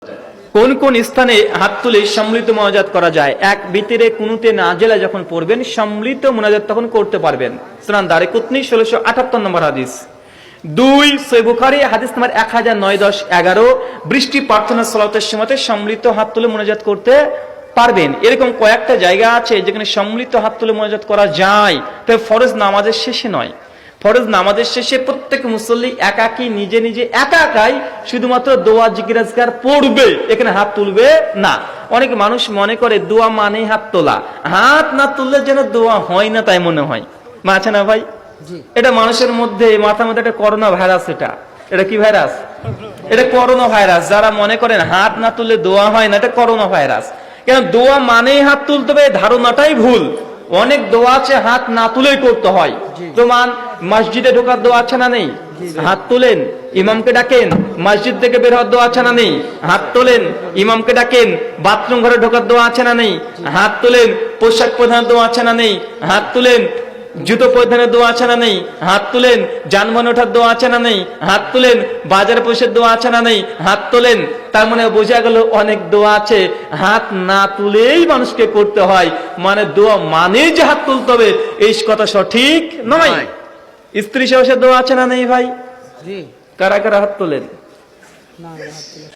কোন কোন স্থানে হাত তুলে সম্মিলিত মোনাজাত করা যায়? এক, ভিতরে কুনুতে নাজেলা যখন পড়বেন সম্মিলিত মোনাজাত তখন করতে পারবেন। সুনান দারিকুতনি 1678 নম্বর হাদিস। 2, সহিহ বুখারী হাদিস নাম্বার 1910-11, বৃষ্টি প্রার্থনা সালাতের সময় সম্মিলিত হাত তুলে মোনাজাত করতে পারবেন। এরকম কয়েকটা জায়গা আছে যেখানে সম্মিলিত হাত তুলে মোনাজাত করা যায়, তবে ফরজ নামাজের শেষে নয়। ফরজ নামাজের শেষে প্রত্যেক মুসল্লি একাকি নিজে নিজে একাই শুধুমাত্র দোয়া জিকির আজকার পড়বে, এখানে হাত তুলবে না। অনেক মানুষ মনে করে দোয়া মানে হাত তোলা, হাত না তুললে যেন দোয়া হয় না তাই মনে হয়। আছে না ভাই? এটা মানুষের মধ্যে মাথার মধ্যে একটা করোনা ভাইরাস। এটা কি ভাইরাস? এটা করোনা ভাইরাস। যারা মনে করেন হাত না তুললে দোয়া হয় না, এটা করোনা ভাইরাস। কেন দোয়া মানে হাত তুলতে হবে, ধারণাটাই ভুল। অনেক দোয়া আছে হাত না তুলেই করতে হয়। তোমার মসজিদে ঢোকার দোয়া আছে না নেই? হাত তোলেন, ইমামকে ডাকেন। মসজিদ থেকে বের হওয়ার দোয়া আছে না নেই? হাত তোলেন, ইমামকে ডাকেন। বাথরুম ঘরে ঢোকার দোয়া আছে না নেই? হাত তোলেন। পোশাক পরিধানের দোয়া আছে না নেই? হাত তোলেন। জুতো পরিধানের দোয়া আছে না নেই? হাত তুলেন। যানবাহনে ওঠার দোয়া আছে না নেই? হাত তুলেন। বাজারে পয়সার দোয়া আছে না নেই? হাত তোলেন। তার মানে বোঝা গেল অনেক দোয়া আছে হাত না তুলেই মানুষকে করতে হয়। মানে দোয়া মানে যে হাত তুলতে হবে এই কথা সঠিক নয়। স্ত্রী সহসের দোয়া আছে না নেই ভাই? কারা কারা হাত তোলেন?